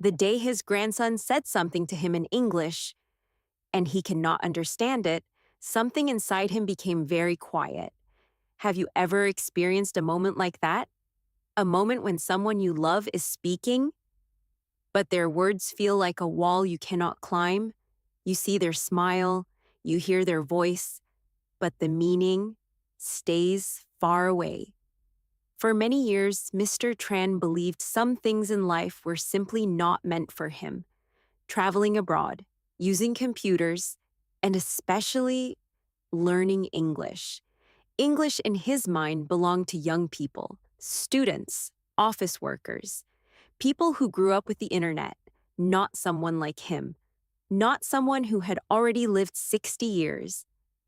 The day his grandson said something to him in English and he cannot understand it, something inside him became very quiet. Have you ever experienced a moment like that? A moment when someone you love is speaking, but their words feel like a wall you cannot climb? You see their smile, you hear their voice, but the meaning stays far away. For many years, Mr. Tran believed some things in life were simply not meant for him. Traveling abroad, using computers, and especially learning English. English in his mind belonged to young people, students, office workers, people who grew up with the internet, not someone like him, not someone who had already lived 60 years.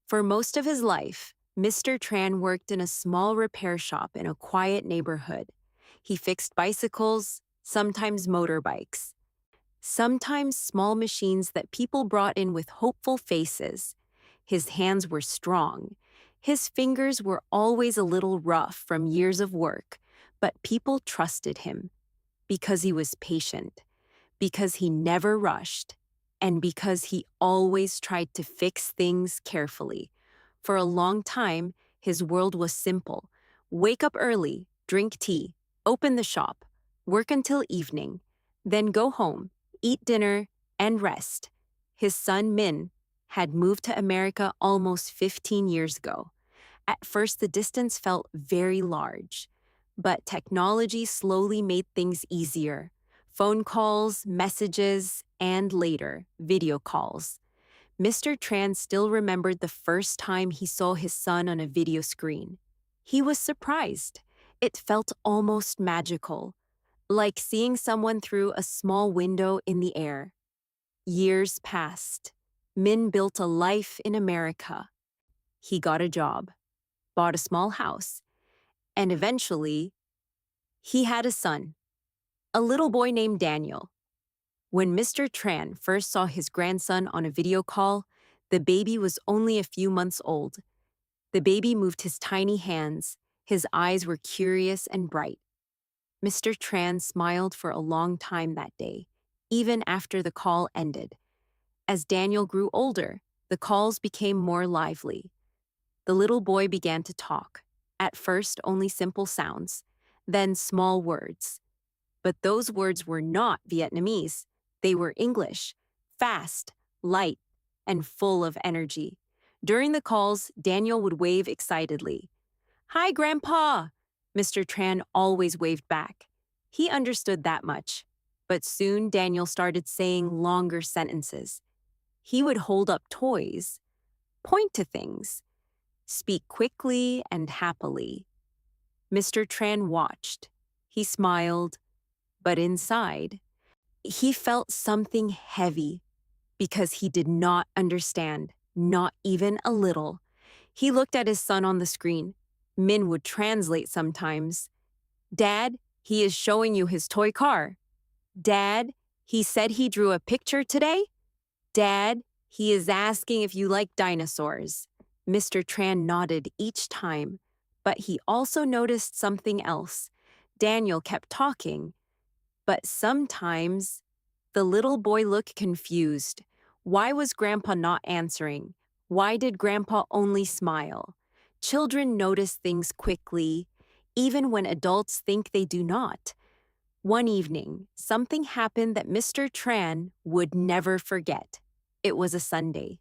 For most of his life, Mr. Tran worked in a small repair shop in a quiet neighborhood. He fixed bicycles, sometimes motorbikes, sometimes small machines that people brought in with hopeful faces. His hands were strong. His fingers were always a little rough from years of work, but people trusted him because he was patient, because he never rushed, and because he always tried to fix things carefully. For a long time, his world was simple. Wake up early, drink tea, open the shop, work until evening, then go home, eat dinner, and rest. His son Min had moved to America almost 15 years ago. At first, the distance felt very large, but technology slowly made things easier. Phone calls, messages, and later, video calls. Mr. Tran still remembered the first time he saw his son on a video screen. He was surprised. It felt almost magical, like seeing someone through a small window in the air. Years passed. Min built a life in America. He got a job, bought a small house, and eventually, he had a son, a little boy named Daniel. When Mr. Tran first saw his grandson on a video call, the baby was only a few months old. The baby moved his tiny hands. His eyes were curious and bright. Mr. Tran smiled for a long time that day, even after the call ended. As Daniel grew older, the calls became more lively. The little boy began to talk, at first only simple sounds, then small words. But those words were not Vietnamese. They were English, fast, light, and full of energy. During the calls, Daniel would wave excitedly. "Hi, Grandpa!" Mr. Tran always waved back. He understood that much. But soon Daniel started saying longer sentences. He would hold up toys, point to things, speak quickly and happily. Mr. Tran watched. He smiled, but inside, he felt something heavy because he did not understand, not even a little. He looked at his son on the screen. Min would translate sometimes. "Dad, he is showing you his toy car." "Dad, he said he drew a picture today." "Dad, he is asking if you like dinosaurs." Mr. Tran nodded each time, but he also noticed something else. Daniel kept talking, but sometimes the little boy looked confused. Why was Grandpa not answering? Why did Grandpa only smile? Children notice things quickly, even when adults think they do not. One evening, something happened that Mr. Tran would never forget. It was a Sunday.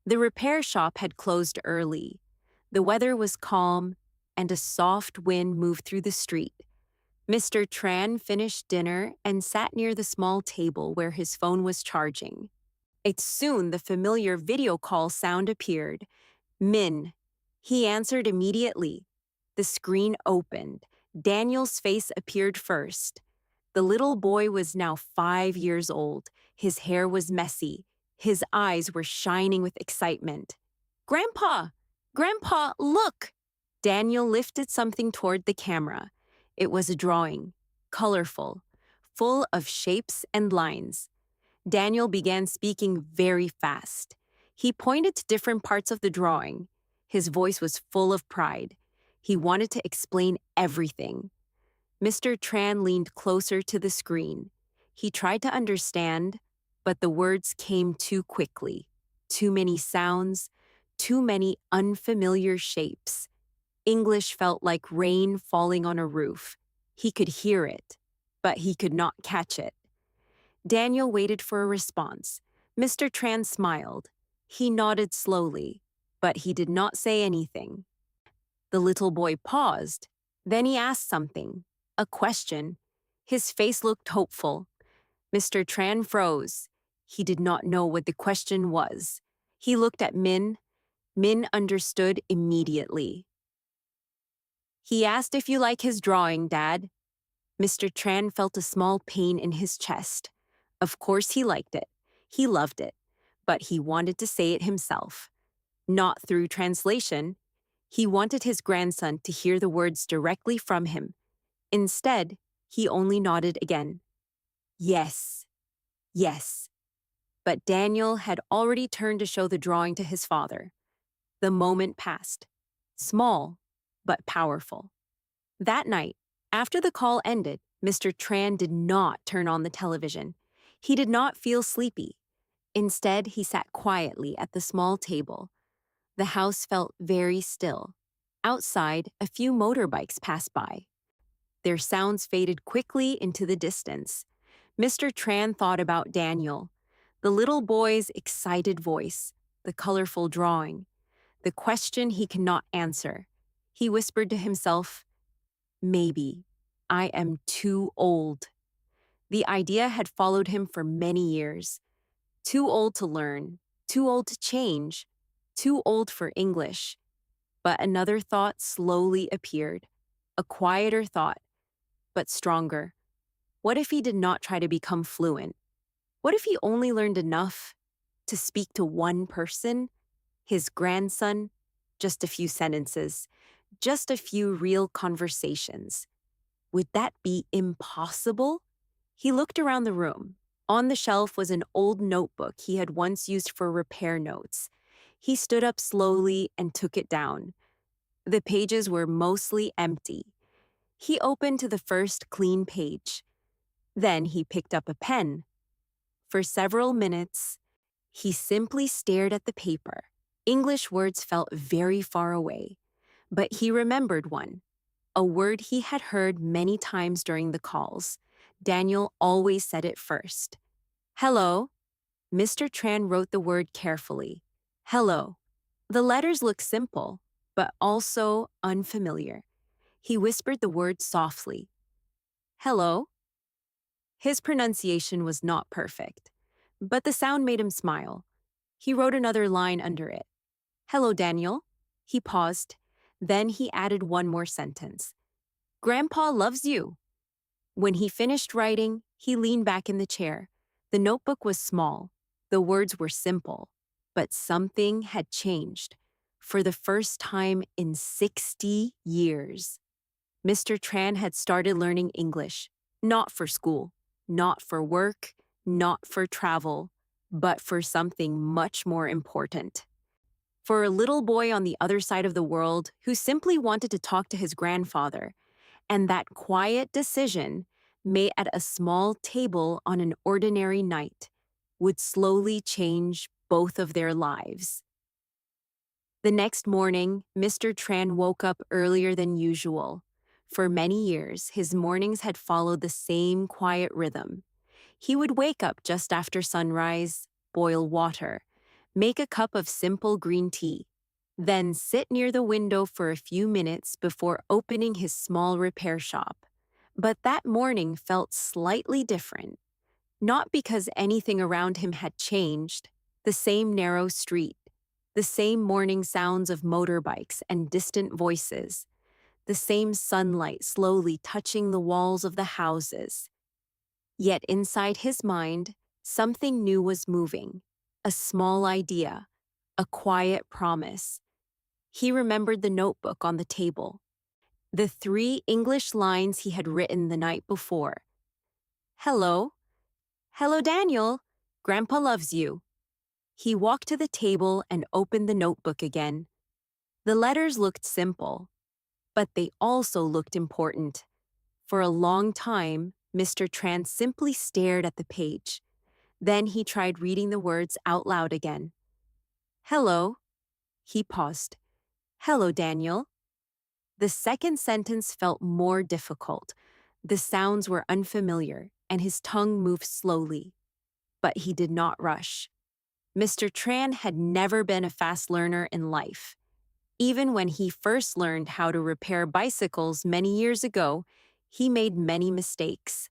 The repair shop had closed early. The weather was calm, and a soft wind moved through the street. Mr. Tran finished dinner and sat near the small table where his phone was charging. Soon the familiar video call sound appeared. "Min." He answered immediately. The screen opened. Daniel's face appeared first. The little boy was now 5 years old. His hair was messy. His eyes were shining with excitement. "Grandpa! Grandpa, look!" Daniel lifted something toward the camera. It was a drawing, colorful, full of shapes and lines. Daniel began speaking very fast. He pointed to different parts of the drawing. His voice was full of pride. He wanted to explain everything. Mr. Tran leaned closer to the screen. He tried to understand, but the words came too quickly. Too many sounds, too many unfamiliar shapes. English felt like rain falling on a roof. He could hear it, but he could not catch it. Daniel waited for a response. Mr. Tran smiled. He nodded slowly, but he did not say anything. The little boy paused. Then he asked something, a question. His face looked hopeful. Mr. Tran froze. He did not know what the question was. He looked at Min. Min understood immediately. He asked if you like his drawing, Dad. Mr. Tran felt a small pain in his chest. Of course he liked it. He loved it. But he wanted to say it himself. Not through translation. He wanted his grandson to hear the words directly from him. Instead, he only nodded again. Yes. Yes. But Daniel had already turned to show the drawing to his father. The moment passed. Small, but powerful. That night, after the call ended, Mr. Tran did not turn on the television. He did not feel sleepy. Instead, he sat quietly at the small table. The house felt very still. Outside, a few motorbikes passed by. Their sounds faded quickly into the distance. Mr. Tran thought about Daniel, the little boy's excited voice, the colorful drawing, the question he cannot answer. He whispered to himself, "Maybe I am too old." The idea had followed him for many years. Too old to learn, too old to change, too old for English. But another thought slowly appeared, a quieter thought, but stronger. What if he did not try to become fluent? What if he only learned enough to speak to one person, his grandson, just a few sentences, just a few real conversations? Would that be impossible? He looked around the room. On the shelf was an old notebook he had once used for repair notes. He stood up slowly and took it down. The pages were mostly empty. He opened to the first clean page. Then he picked up a pen. For several minutes, he simply stared at the paper. English words felt very far away, but he remembered one, a word he had heard many times during the calls. Daniel always said it first. Hello. Mr. Tran wrote the word carefully. Hello. The letters looked simple, but also unfamiliar. He whispered the word softly. Hello. His pronunciation was not perfect, but the sound made him smile. He wrote another line under it. Hello, Daniel. He paused. Then he added one more sentence. Grandpa loves you. When he finished writing, he leaned back in the chair. The notebook was small. The words were simple. But something had changed. For the first time in 60 years, Mr. Tran had started learning English, not for school, not for work, not for travel, but for something much more important. For a little boy on the other side of the world who simply wanted to talk to his grandfather, and that quiet decision, made at a small table on an ordinary night, would slowly change both of their lives. The next morning, Mr. Tran woke up earlier than usual. For many years, his mornings had followed the same quiet rhythm. He would wake up just after sunrise, boil water, make a cup of simple green tea, then sit near the window for a few minutes before opening his small repair shop. But that morning felt slightly different. Not because anything around him had changed, the same narrow street, the same morning sounds of motorbikes and distant voices, the same sunlight slowly touching the walls of the houses. Yet inside his mind, something new was moving, a small idea, a quiet promise. He remembered the notebook on the table, the 3 English lines he had written the night before. Hello. Hello, Daniel. Grandpa loves you. He walked to the table and opened the notebook again. The letters looked simple, but they also looked important. For a long time, Mr. Tran simply stared at the page. Then he tried reading the words out loud again. Hello. He paused. Hello, Daniel. The second sentence felt more difficult. The sounds were unfamiliar, and his tongue moved slowly. But he did not rush. Mr. Tran had never been a fast learner in life. Even when he first learned how to repair bicycles many years ago, he made many mistakes.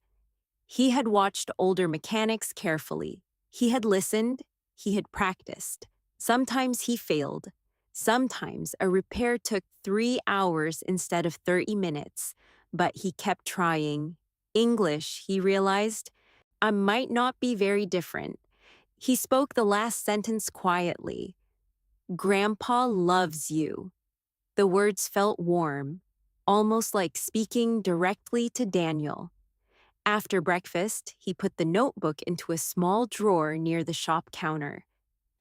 He had watched older mechanics carefully. He had listened. He had practiced. Sometimes he failed. Sometimes a repair took 3 hours instead of 30 minutes, but he kept trying. English, he realized, I might not be very different. He spoke the last sentence quietly. Grandpa loves you. The words felt warm, almost like speaking directly to Daniel. After breakfast, he put the notebook into a small drawer near the shop counter.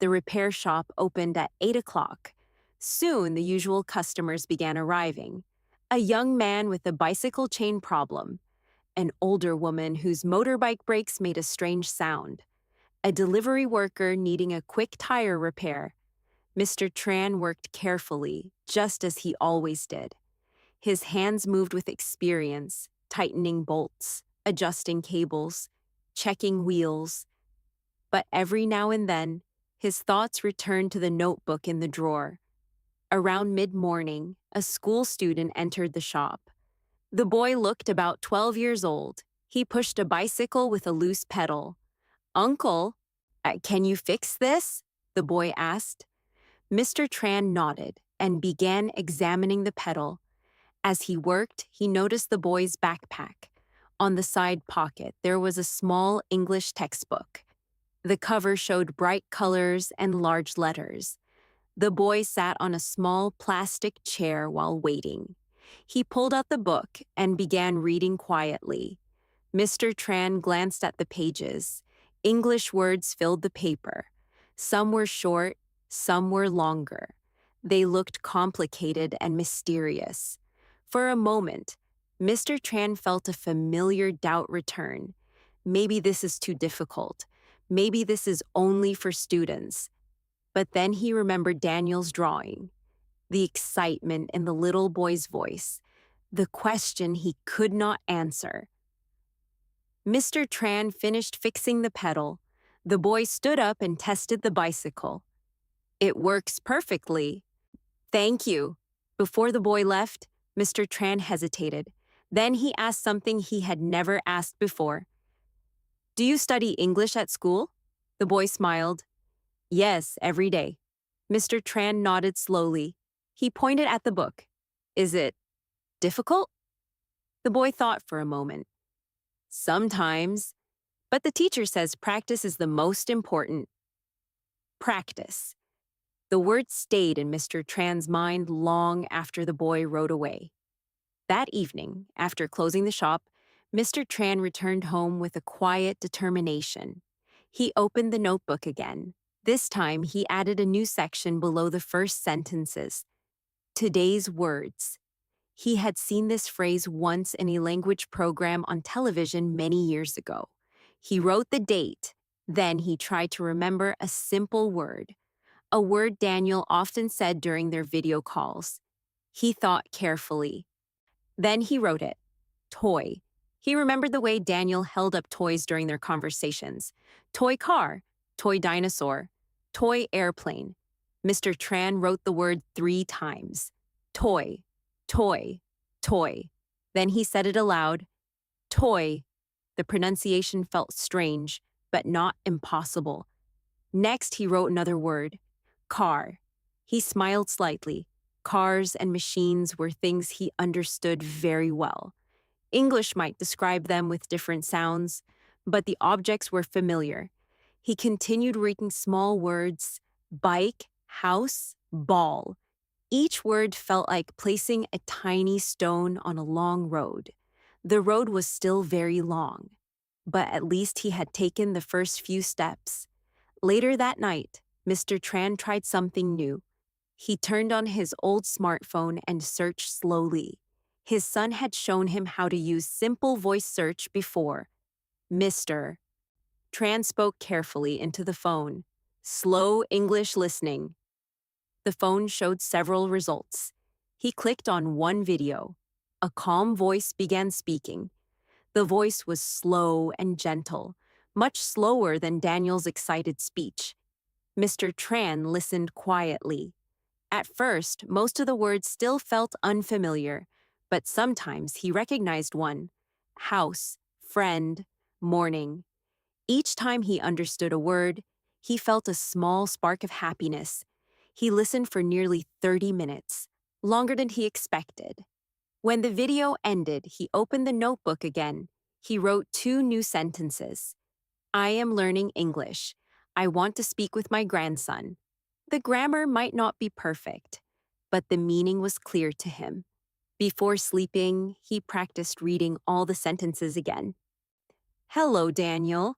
The repair shop opened at 8 o'clock. Soon, the usual customers began arriving. A young man with a bicycle chain problem, an older woman whose motorbike brakes made a strange sound, a delivery worker needing a quick tire repair. Mr. Tran worked carefully, just as he always did. His hands moved with experience, tightening bolts, adjusting cables, checking wheels. But every now and then, his thoughts returned to the notebook in the drawer. Around mid-morning, a school student entered the shop. The boy looked about 12 years old. He pushed a bicycle with a loose pedal. Uncle, can you fix this? The boy asked. Mr. Tran nodded and began examining the pedal. As he worked, he noticed the boy's backpack. On the side pocket, there was a small English textbook. The cover showed bright colors and large letters. The boy sat on a small plastic chair while waiting. He pulled out the book and began reading quietly. Mr. Tran glanced at the pages. English words filled the paper. Some were short, some were longer. They looked complicated and mysterious. For a moment, Mr. Tran felt a familiar doubt return. Maybe this is too difficult. Maybe this is only for students. But then he remembered Daniel's drawing, the excitement in the little boy's voice, the question he could not answer. Mr. Tran finished fixing the pedal. The boy stood up and tested the bicycle. It works perfectly. Thank you. Before the boy left, Mr. Tran hesitated. Then he asked something he had never asked before. Do you study English at school? The boy smiled. Yes, every day. Mr. Tran nodded slowly. He pointed at the book. Is it difficult? The boy thought for a moment. Sometimes, but the teacher says practice is the most important. Practice. The word stayed in Mr. Tran's mind long after the boy rode away. That evening, after closing the shop, Mr. Tran returned home with a quiet determination. He opened the notebook again. This time, he added a new section below the first sentences. Today's words. He had seen this phrase once in a language program on television many years ago. He wrote the date. Then he tried to remember a simple word, a word Daniel often said during their video calls. He thought carefully. Then he wrote it. Toy. He remembered the way Daniel held up toys during their conversations. Toy car, toy dinosaur, toy airplane. Mr. Tran wrote the word 3 times. Toy, toy, toy. Then he said it aloud. Toy. The pronunciation felt strange, but not impossible. Next, he wrote another word. Car. He smiled slightly. Cars and machines were things he understood very well. English might describe them with different sounds, but the objects were familiar. He continued reading small words, bike, house, ball. Each word felt like placing a tiny stone on a long road. The road was still very long, but at least he had taken the first few steps. Later that night, Mr. Tran tried something new. He turned on his old smartphone and searched slowly. His son had shown him how to use simple voice search before. Mr. Tran spoke carefully into the phone. Slow English listening. The phone showed several results. He clicked on one video. A calm voice began speaking. The voice was slow and gentle, much slower than Daniel's excited speech. Mr. Tran listened quietly. At first, most of the words still felt unfamiliar, but sometimes he recognized one: house, friend, morning. Each time he understood a word, he felt a small spark of happiness. He listened for nearly 30 minutes, longer than he expected. When the video ended, he opened the notebook again. He wrote 2 new sentences. I am learning English. I want to speak with my grandson. The grammar might not be perfect, but the meaning was clear to him. Before sleeping, he practiced reading all the sentences again. Hello, Daniel.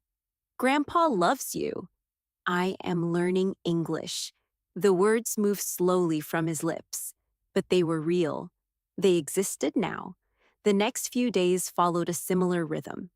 Grandpa loves you. I am learning English. The words moved slowly from his lips, but they were real. They existed now. The next few days followed a similar rhythm.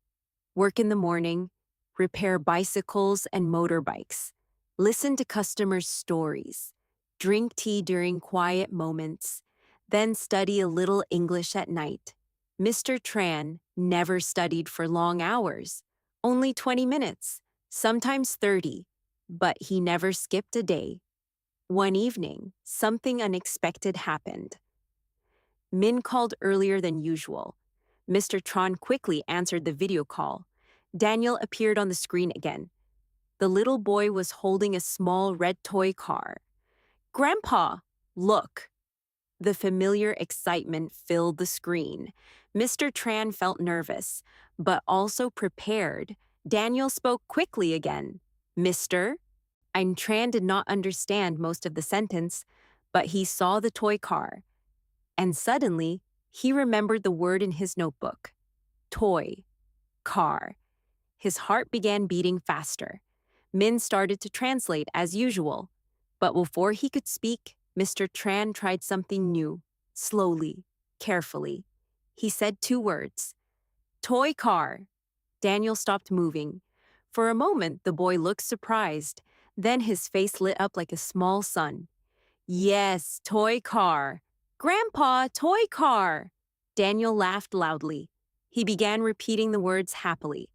Work in the morning, repair bicycles and motorbikes, listen to customers' stories, drink tea during quiet moments, then study a little English at night. Mr. Tran never studied for long hours, only 20 minutes, sometimes 30, but he never skipped a day. One evening, something unexpected happened. Min called earlier than usual. Mr. Tran quickly answered the video call. Daniel appeared on the screen again. The little boy was holding a small red toy car. Grandpa, look! The familiar excitement filled the screen. Mr. Tran felt nervous, but also prepared. Daniel spoke quickly again. Mr. And Tran did not understand most of the sentence, but he saw the toy car. And suddenly, he remembered the word in his notebook. Toy. Car. His heart began beating faster. Min started to translate as usual. But before he could speak, Mr. Tran tried something new, slowly, carefully. He said 2 words. Toy car. Daniel stopped moving. For a moment, the boy looked surprised. Then his face lit up like a small sun. Yes, toy car. Grandpa, toy car. Daniel laughed loudly. He began repeating the words happily.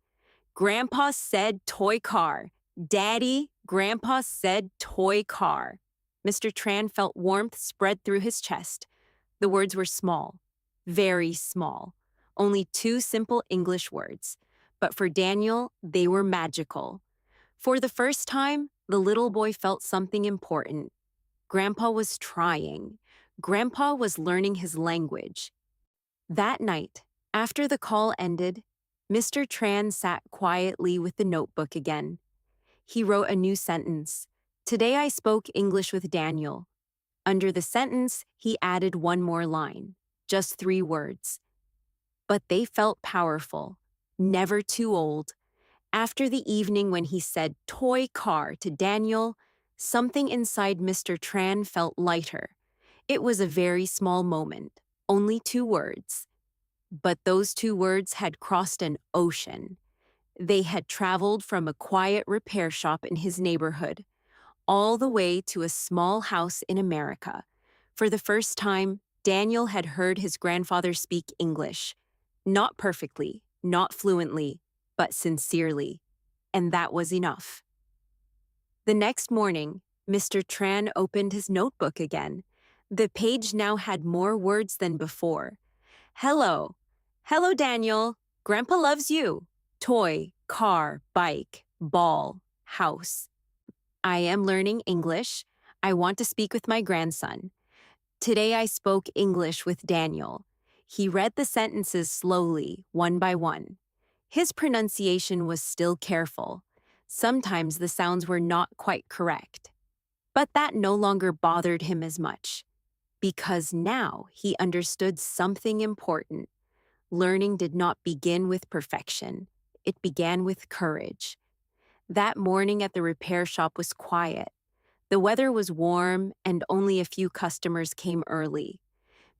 Grandpa said toy car. Daddy, Grandpa said toy car. Mr. Tran felt warmth spread through his chest. The words were small, very small, only 2 simple English words. But for Daniel, they were magical. For the first time, the little boy felt something important. Grandpa was trying. Grandpa was learning his language. That night, after the call ended, Mr. Tran sat quietly with the notebook again. He wrote a new sentence. Today I spoke English with Daniel. Under the sentence, he added one more line, just 3 words. But they felt powerful, never too old. After the evening when he said toy car to Daniel, something inside Mr. Tran felt lighter. It was a very small moment, only 2 words. But those 2 words had crossed an ocean. They had traveled from a quiet repair shop in his neighborhood, all the way to a small house in America. For the first time, Daniel had heard his grandfather speak English. Not perfectly, not fluently, but sincerely. And that was enough. The next morning, Mr. Tran opened his notebook again. The page now had more words than before. Hello. Hello, Daniel. Grandpa loves you. Toy, car, bike, ball, house. I am learning English. I want to speak with my grandson. Today I spoke English with Daniel. He read the sentences slowly, one by one. His pronunciation was still careful. Sometimes the sounds were not quite correct. But that no longer bothered him as much, because now he understood something important. Learning did not begin with perfection. It began with courage. That morning at the repair shop was quiet. The weather was warm and only a few customers came early.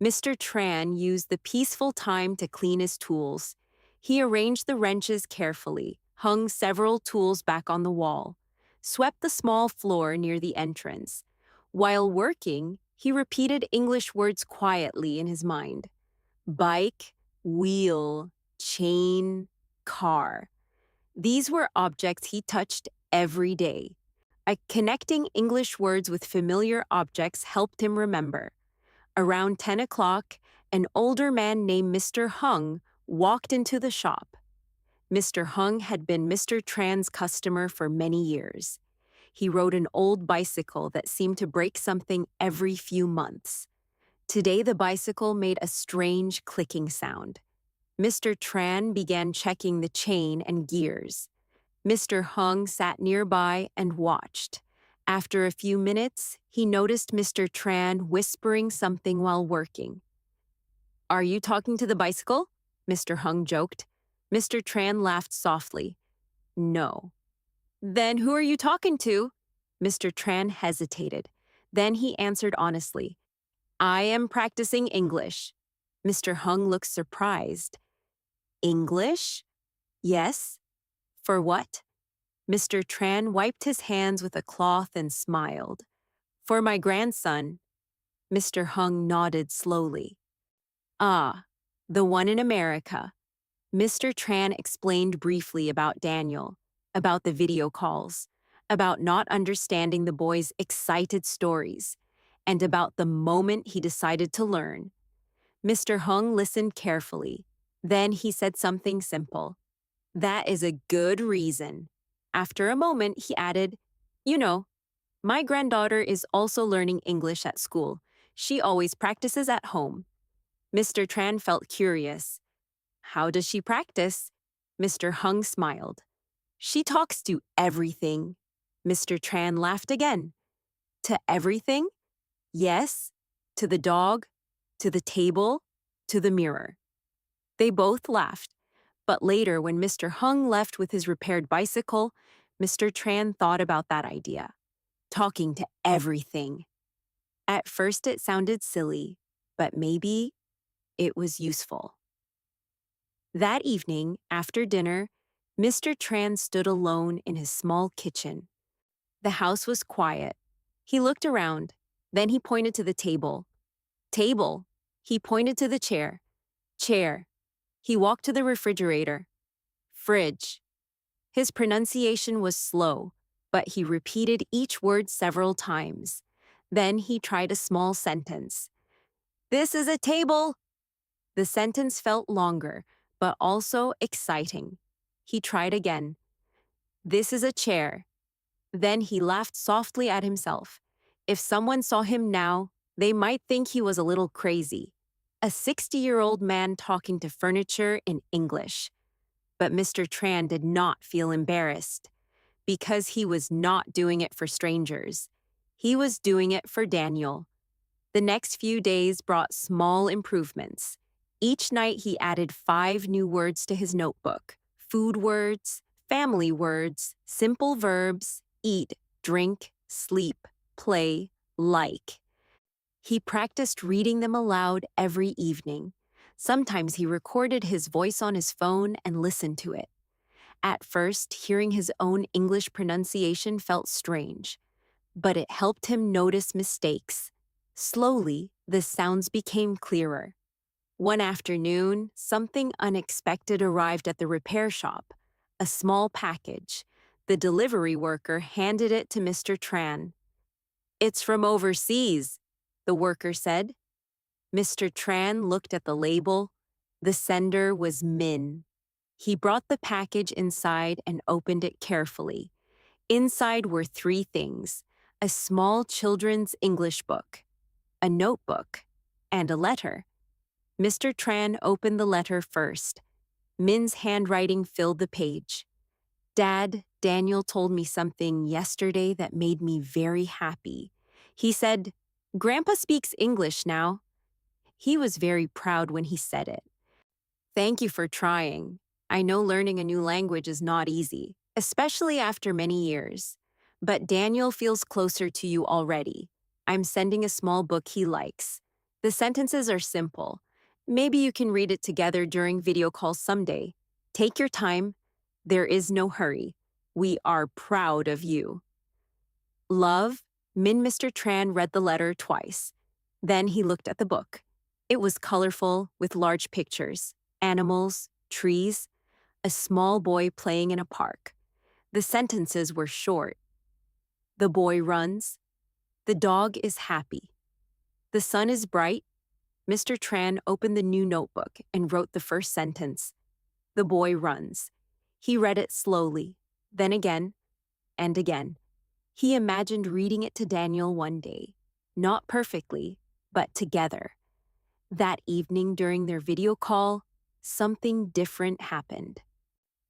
Mr. Tran used the peaceful time to clean his tools. He arranged the wrenches carefully, hung several tools back on the wall, swept the small floor near the entrance. While working, he repeated English words quietly in his mind. Bike, wheel, chain, car. These were objects he touched every day. Connecting English words with familiar objects helped him remember. Around 10 o'clock, an older man named Mr. Hung walked into the shop. Mr. Hung had been Mr. Tran's customer for many years. He rode an old bicycle that seemed to break something every few months. Today, the bicycle made a strange clicking sound. Mr. Tran began checking the chain and gears. Mr. Hung sat nearby and watched. After a few minutes, he noticed Mr. Tran whispering something while working. "Are you talking to the bicycle?" Mr. Hung joked. Mr. Tran laughed softly. "No." "Then who are you talking to?" Mr. Tran hesitated. Then he answered honestly. "I am practicing English." Mr. Hung looked surprised. "English?" "Yes." "For what?" Mr. Tran wiped his hands with a cloth and smiled. "For my grandson." Mr. Hung nodded slowly. "Ah, the one in America." Mr. Tran explained briefly about Daniel, about the video calls, about not understanding the boy's excited stories, and about the moment he decided to learn. Mr. Hung listened carefully. Then he said something simple. "That is a good reason." After a moment, he added, "You know, my granddaughter is also learning English at school. She always practices at home." Mr. Tran felt curious. "How does she practice?" Mr. Hung smiled. "She talks to everything." Mr. Tran laughed again. "To everything?" "Yes. To the dog, to the table, to the mirror." They both laughed. But later, when Mr. Hung left with his repaired bicycle, Mr. Tran thought about that idea. Talking to everything. At first it sounded silly, but maybe it was useful. That evening, after dinner, Mr. Tran stood alone in his small kitchen. The house was quiet. He looked around. Then he pointed to the table. "Table." He pointed to the chair. "Chair." He walked to the refrigerator. "Fridge." His pronunciation was slow, but he repeated each word several times. Then he tried a small sentence. "This is a table." The sentence felt longer, but also exciting. He tried again. "This is a chair." Then he laughed softly at himself. If someone saw him now, they might think he was a little crazy. A 60-year-old man talking to furniture in English. But Mr. Tran did not feel embarrassed, because he was not doing it for strangers. He was doing it for Daniel. The next few days brought small improvements. Each night he added 5 new words to his notebook. Food words, family words, simple verbs, eat, drink, sleep, play, like. He practiced reading them aloud every evening. Sometimes he recorded his voice on his phone and listened to it. At first, hearing his own English pronunciation felt strange, but it helped him notice mistakes. Slowly, the sounds became clearer. One afternoon, something unexpected arrived at the repair shop. A small package. The delivery worker handed it to Mr. Tran. "It's from overseas," the worker said. Mr. Tran looked at the label. The sender was Min. He brought the package inside and opened it carefully. Inside were 3 things: a small children's English book, a notebook, and a letter. Mr. Tran opened the letter first. Min's handwriting filled the page. "Dad, Daniel told me something yesterday that made me very happy. He said, 'Grandpa speaks English now.' He was very proud when he said it. Thank you for trying. I know learning a new language is not easy, especially after many years. But Daniel feels closer to you already. I'm sending a small book he likes. The sentences are simple. Maybe you can read it together during video calls someday. Take your time. There is no hurry. We are proud of you. Love, Mr. Tran read the letter twice. Then he looked at the book. It was colorful with large pictures, animals, trees, a small boy playing in a park. The sentences were short. The boy runs. The dog is happy. The sun is bright. Mr. Tran opened the new notebook and wrote the first sentence. The boy runs. He read it slowly, then again, and again. He imagined reading it to Daniel one day, not perfectly, but together. That evening during their video call, something different happened.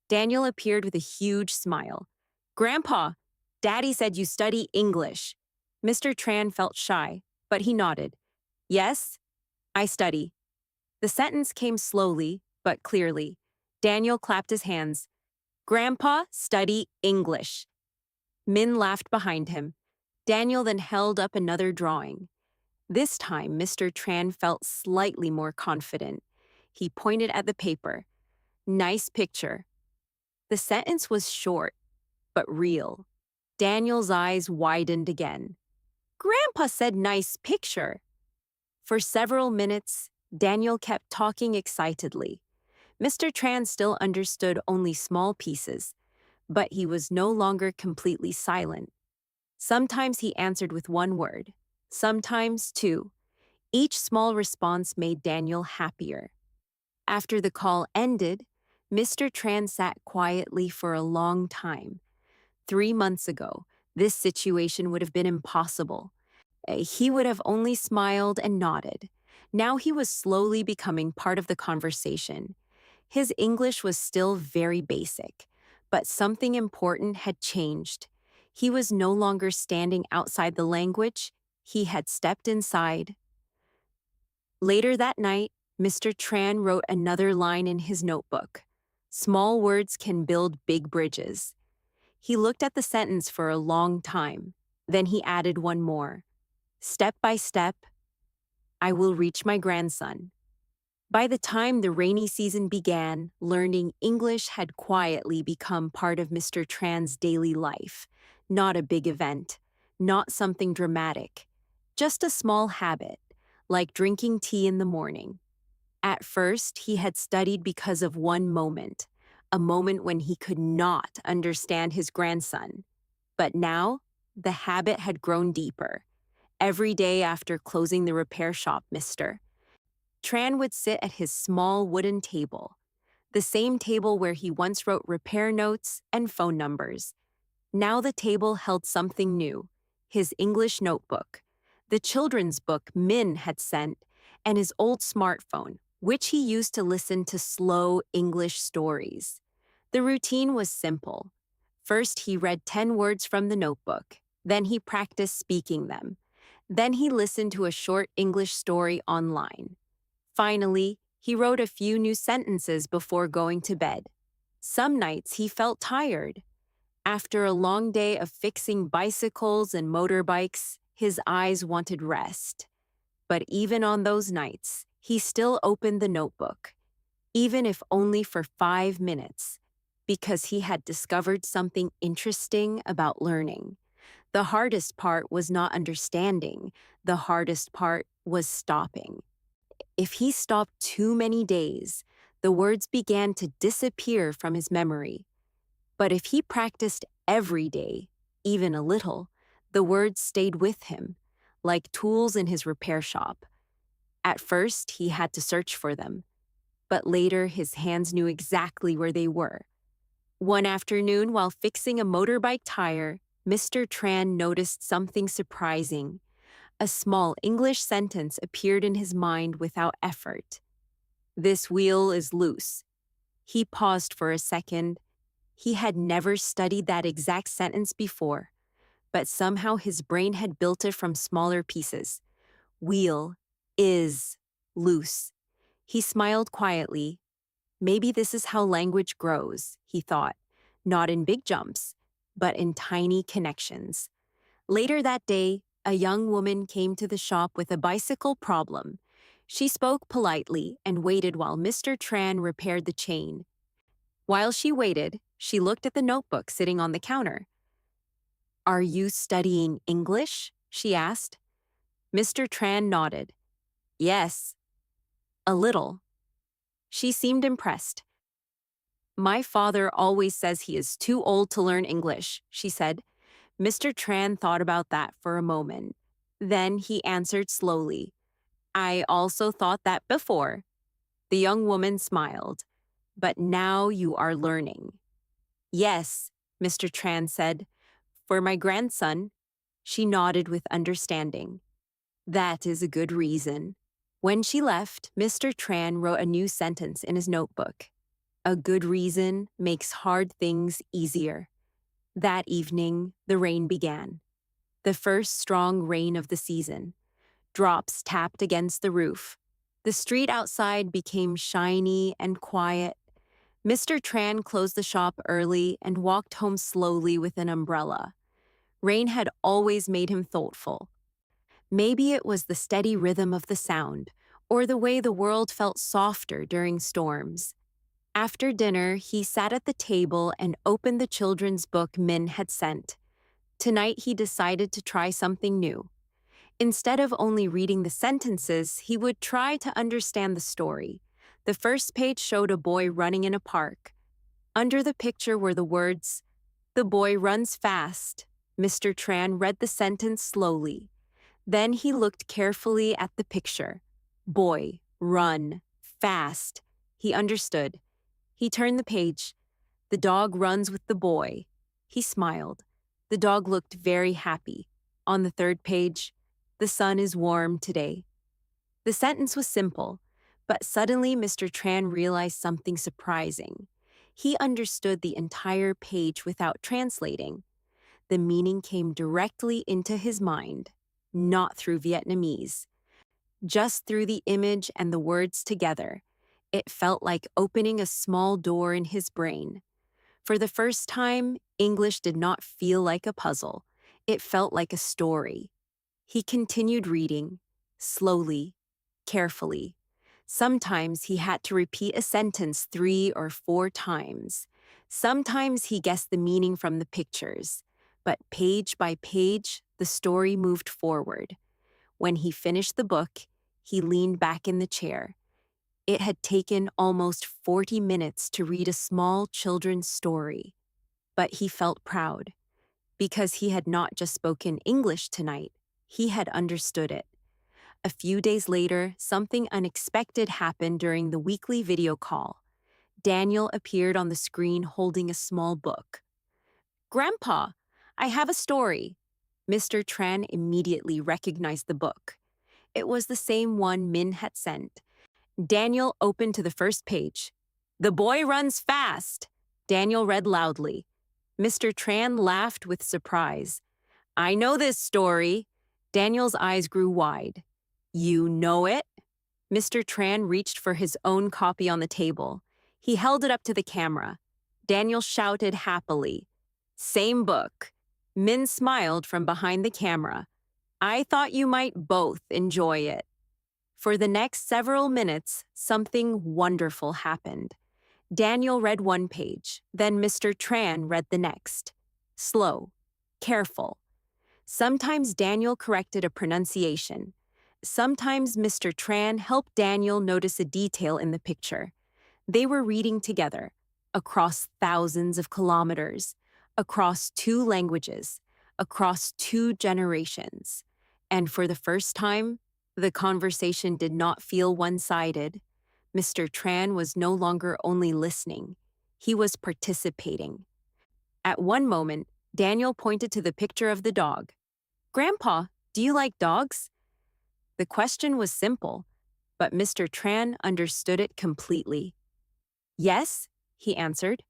Daniel appeared with a huge smile. "Grandpa, Daddy said you study English." Mr. Tran felt shy, but he nodded. "Yes, I study." The sentence came slowly, but clearly. Daniel clapped his hands. "Grandpa, study English." Min laughed behind him. Daniel then held up another drawing. This time, Mr. Tran felt slightly more confident. He pointed at the paper. "Nice picture." The sentence was short, but real. Daniel's eyes widened again. "Grandpa said nice picture." For several minutes, Daniel kept talking excitedly. Mr. Tran still understood only small pieces, but he was no longer completely silent. Sometimes he answered with one word, sometimes two. Each small response made Daniel happier. After the call ended, Mr. Tran sat quietly for a long time. 3 months ago, this situation would have been impossible. He would have only smiled and nodded. Now he was slowly becoming part of the conversation. His English was still very basic, but something important had changed. He was no longer standing outside the language, he had stepped inside. Later that night, Mr. Tran wrote another line in his notebook. Small words can build big bridges. He looked at the sentence for a long time. Then he added one more. Step by step, I will reach my grandson. By the time the rainy season began, learning English had quietly become part of Mr. Tran's daily life. Not a big event, not something dramatic, just a small habit, like drinking tea in the morning. At first, he had studied because of one moment, a moment when he could not understand his grandson. But now, the habit had grown deeper. Every day after closing the repair shop, Mr. Tran would sit at his small wooden table, the same table where he once wrote repair notes and phone numbers. Now the table held something new, his English notebook, the children's book Min had sent, and his old smartphone, which he used to listen to slow English stories. The routine was simple. First, he read 10 words from the notebook. Then he practiced speaking them. Then he listened to a short English story online. Finally, he wrote a few new sentences before going to bed. Some nights he felt tired. After a long day of fixing bicycles and motorbikes, his eyes wanted rest. But even on those nights, he still opened the notebook, even if only for 5 minutes, because he had discovered something interesting about learning. The hardest part was not understanding. The hardest part was stopping. If he stopped too many days, the words began to disappear from his memory. But if he practiced every day, even a little, the words stayed with him, like tools in his repair shop. At first, he had to search for them, but later his hands knew exactly where they were. One afternoon, while fixing a motorbike tire, Mr. Tran noticed something surprising. A small English sentence appeared in his mind without effort. "This wheel is loose." He paused for a second. He had never studied that exact sentence before, but somehow his brain had built it from smaller pieces. Wheel is loose. He smiled quietly. Maybe this is how language grows, he thought, not in big jumps, but in tiny connections. Later that day, a young woman came to the shop with a bicycle problem. She spoke politely and waited while Mr. Tran repaired the chain. While she waited, she looked at the notebook sitting on the counter. "Are you studying English?" she asked. Mr. Tran nodded. "Yes, a little." She seemed impressed. "My father always says he is too old to learn English," she said. Mr. Tran thought about that for a moment. Then he answered slowly, "I also thought that before." The young woman smiled. "But now you are learning." "Yes," Mr. Tran said. "For my grandson." She nodded with understanding. "That is a good reason." When she left, Mr. Tran wrote a new sentence in his notebook. "A good reason makes hard things easier." That evening, the rain began. The first strong rain of the season. Drops tapped against the roof. The street outside became shiny and quiet. Mr. Tran closed the shop early and walked home slowly with an umbrella. Rain had always made him thoughtful. Maybe it was the steady rhythm of the sound, or the way the world felt softer during storms. After dinner, he sat at the table and opened the children's book Min had sent. Tonight, he decided to try something new. Instead of only reading the sentences, he would try to understand the story. The first page showed a boy running in a park. Under the picture were the words, "The boy runs fast." Mr. Tran read the sentence slowly. Then he looked carefully at the picture. Boy, run, fast. He understood. He turned the page. The dog runs with the boy. He smiled. The dog looked very happy. On the third page, the sun is warm today. The sentence was simple, but suddenly Mr. Tran realized something surprising. He understood the entire page without translating. The meaning came directly into his mind, not through Vietnamese, just through the image and the words together. It felt like opening a small door in his brain. For the first time, English did not feel like a puzzle. It felt like a story. He continued reading, slowly, carefully. Sometimes he had to repeat a sentence 3 or 4 times. Sometimes he guessed the meaning from the pictures. But page by page, the story moved forward. When he finished the book, he leaned back in the chair. It had taken almost 40 minutes to read a small children's story. But he felt proud, because he had not just spoken English tonight, he had understood it. A few days later, something unexpected happened during the weekly video call. Daniel appeared on the screen holding a small book. "Grandpa, I have a story." Mr. Tran immediately recognized the book. It was the same one Min had sent. Daniel opened to the first page. "The boy runs fast." Daniel read loudly. Mr. Tran laughed with surprise. "I know this story." Daniel's eyes grew wide. "You know it?" Mr. Tran reached for his own copy on the table. He held it up to the camera. Daniel shouted happily, "Same book." Min smiled from behind the camera. "I thought you might both enjoy it." For the next several minutes, something wonderful happened. Daniel read one page, then Mr. Tran read the next. Slow, careful. Sometimes Daniel corrected a pronunciation. Sometimes Mr. Tran helped Daniel notice a detail in the picture. They were reading together, across thousands of kilometers, across 2 languages, across 2 generations. And for the first time, the conversation did not feel one-sided. Mr. Tran was no longer only listening. He was participating. At one moment, Daniel pointed to the picture of the dog. "Grandpa, do you like dogs?" The question was simple, but Mr. Tran understood it completely. "Yes," he answered.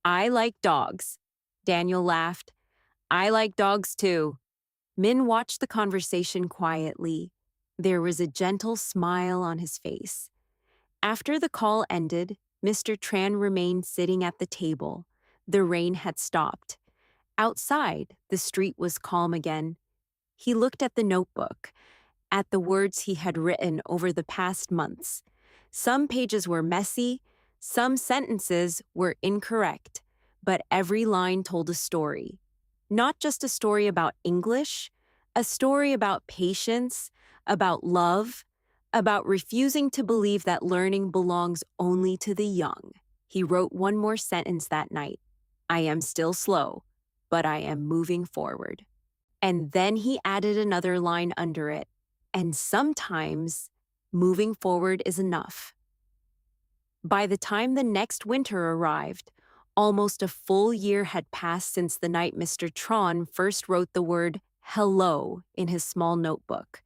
"I like dogs." Daniel laughed. "I like dogs too." Min watched the conversation quietly. There was a gentle smile on his face. After the call ended, Mr. Tran remained sitting at the table. The rain had stopped. Outside, the street was calm again. He looked at the notebook. at the words he had written over the past months. Some pages were messy, some sentences were incorrect, but every line told a story. Not just a story about English, a story about patience, about love, about refusing to believe that learning belongs only to the young. He wrote one more sentence that night. I am still slow, but I am moving forward. And then he added another line under it. And sometimes moving forward is enough. By the time the next winter arrived, almost a full year had passed since the night Mr. Tran first wrote the word hello in his small notebook.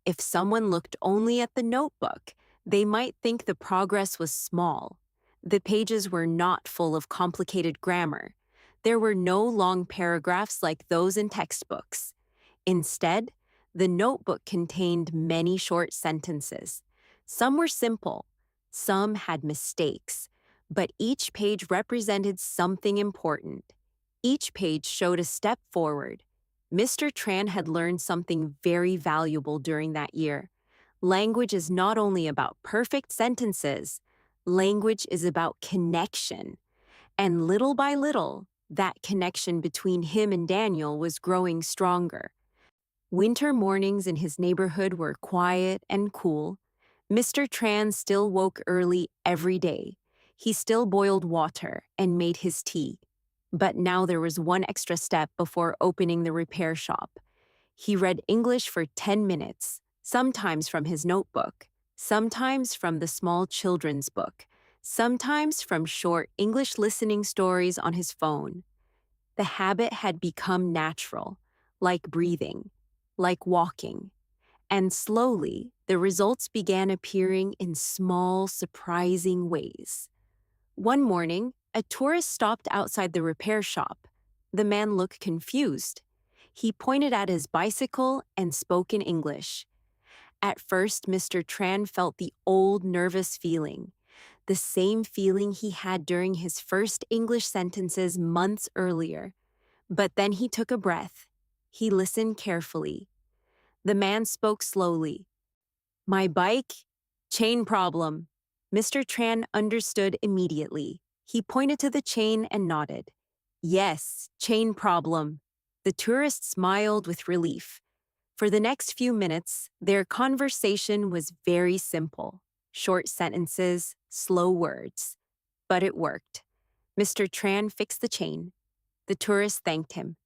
If someone looked only at the notebook, they might think the progress was small. The pages were not full of complicated grammar. There were no long paragraphs like those in textbooks. Instead, the notebook contained many short sentences. Some were simple, some had mistakes, but each page represented something important. Each page showed a step forward. Mr. Tran had learned something very valuable during that year. Language is not only about perfect sentences, language is about connection. And little by little, that connection between him and Daniel was growing stronger. Winter mornings in his neighborhood were quiet and cool. Mr. Tran still woke early every day. He still boiled water and made his tea. But now there was one extra step before opening the repair shop. He read English for 10 minutes, sometimes from his notebook, sometimes from the small children's book, sometimes from short English listening stories on his phone. The habit had become natural, like breathing, like walking. And slowly, the results began appearing in small, surprising ways. One morning, a tourist stopped outside the repair shop. The man looked confused. He pointed at his bicycle and spoke in English. At first, Mr. Tran felt the old nervous feeling, the same feeling he had during his first English sentences months earlier. But then he took a breath. He listened carefully. The man spoke slowly. My bike? Chain problem. Mr. Tran understood immediately. He pointed to the chain and nodded. Yes, chain problem. The tourist smiled with relief. For the next few minutes, their conversation was very simple. Short sentences, slow words. But it worked. Mr. Tran fixed the chain. The tourist thanked him.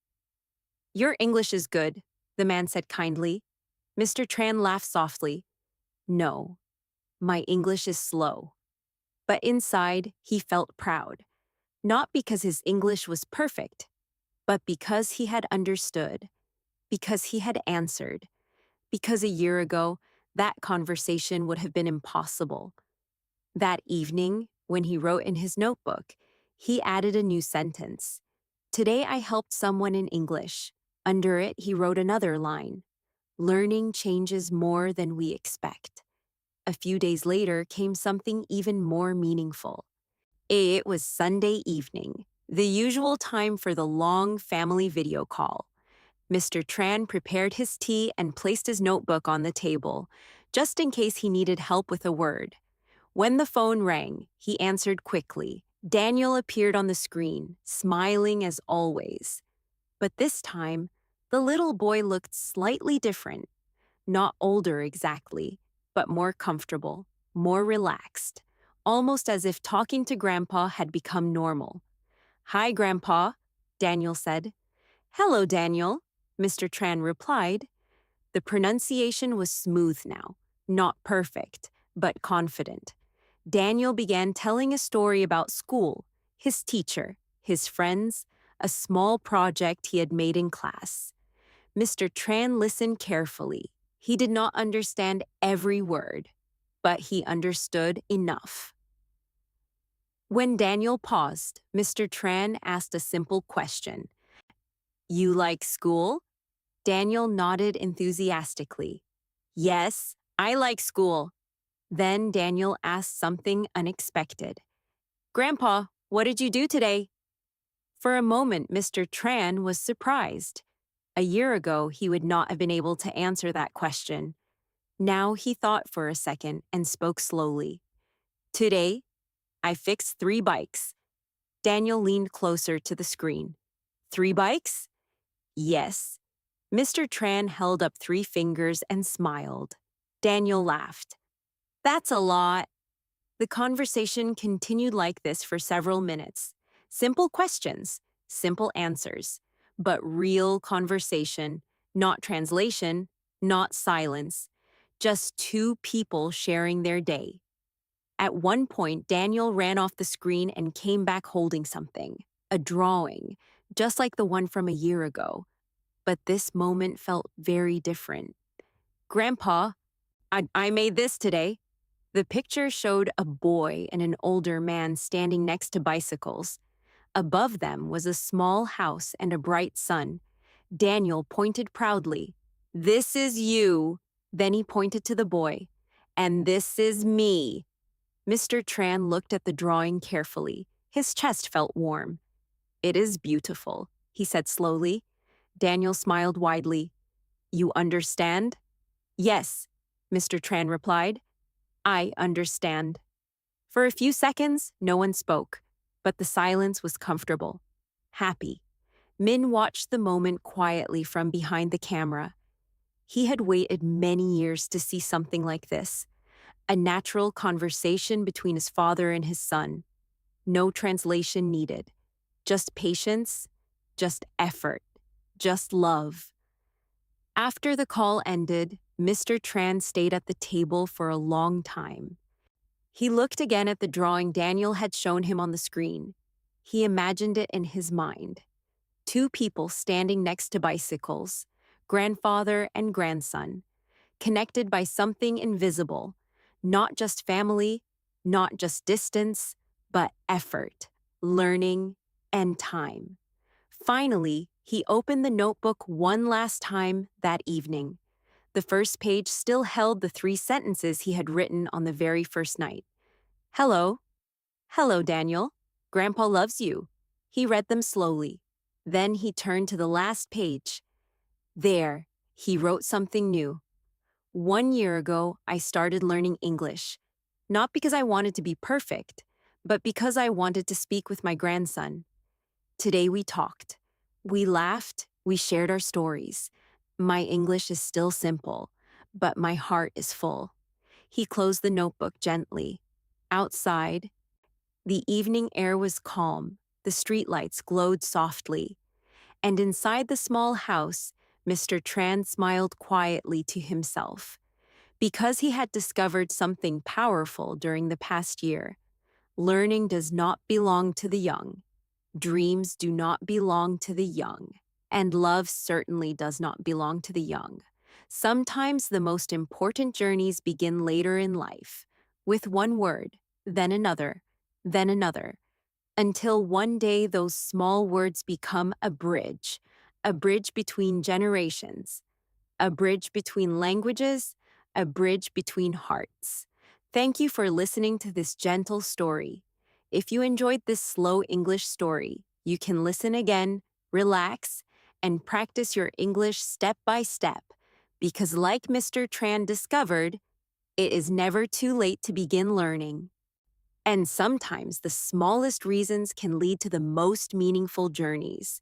Your English is good, the man said kindly. Mr. Tran laughed softly. No, my English is slow. But inside, he felt proud. Not because his English was perfect, but because he had understood, because he had answered, because a year ago, that conversation would have been impossible. That evening, when he wrote in his notebook, he added a new sentence. Today I helped someone in English. Under it, he wrote another line. Learning changes more than we expect. A few days later came something even more meaningful. It was Sunday evening, the usual time for the long family video call. Mr. Tran prepared his tea and placed his notebook on the table, just in case he needed help with a word. When the phone rang, he answered quickly. Daniel appeared on the screen, smiling as always. But this time, the little boy looked slightly different. Not older exactly, but more comfortable, more relaxed, almost as if talking to Grandpa had become normal. Hi, Grandpa, Daniel said. Hello, Daniel, Mr. Tran replied. The pronunciation was smooth now, not perfect, but confident. Daniel began telling a story about school, his teacher, his friends, a small project he had made in class. Mr. Tran listened carefully. He did not understand every word, but he understood enough. When Daniel paused, Mr. Tran asked a simple question. You like school? Daniel nodded enthusiastically. Yes, I like school. Then Daniel asked something unexpected. Grandpa, what did you do today? For a moment, Mr. Tran was surprised. A year ago, he would not have been able to answer that question. Now he thought for a second and spoke slowly. Today, I fixed 3 bikes. Daniel leaned closer to the screen. 3 bikes? Yes. Mr. Tran held up 3 fingers and smiled. Daniel laughed. That's a lot. The conversation continued like this for several minutes. Simple questions, simple answers, but real conversation, not translation, not silence. Just 2 people sharing their day. At one point, Daniel ran off the screen and came back holding something, a drawing, just like the one from a year ago. But this moment felt very different. Grandpa, I made this today. The picture showed a boy and an older man standing next to bicycles. Above them was a small house and a bright sun. Daniel pointed proudly. This is you. Then he pointed to the boy. And this is me. Mr. Tran looked at the drawing carefully. His chest felt warm. It is beautiful, he said slowly. Daniel smiled widely. You understand? Yes, Mr. Tran replied. I understand. For a few seconds, no one spoke, but the silence was comfortable, happy. Min watched the moment quietly from behind the camera. He had waited many years to see something like this, a natural conversation between his father and his son. No translation needed, just patience, just effort, just love. After the call ended, Mr. Tran stayed at the table for a long time. He looked again at the drawing Daniel had shown him on the screen. He imagined it in his mind. 2 people standing next to bicycles, grandfather and grandson, connected by something invisible, not just family, not just distance, but effort, learning, and time. Finally, he opened the notebook one last time that evening. The first page still held the 3 sentences he had written on the very first night. Hello. Hello, Daniel. Grandpa loves you. He read them slowly. Then he turned to the last page. There, he wrote something new. 1 year ago, I started learning English. Not because I wanted to be perfect, but because I wanted to speak with my grandson. Today we talked. We laughed, we shared our stories. My English is still simple, but my heart is full. He closed the notebook gently. Outside, the evening air was calm, the streetlights glowed softly. And inside the small house, Mr. Tran smiled quietly to himself. Because he had discovered something powerful during the past year. Learning does not belong to the young. Dreams do not belong to the young. And love certainly does not belong to the young. Sometimes the most important journeys begin later in life, with one word, then another, until one day those small words become a bridge between generations, a bridge between languages, a bridge between hearts. Thank you for listening to this gentle story. If you enjoyed this slow English story, you can listen again, relax, and practice your English step by step, because like Mr. Tran discovered, it is never too late to begin learning. And sometimes the smallest reasons can lead to the most meaningful journeys.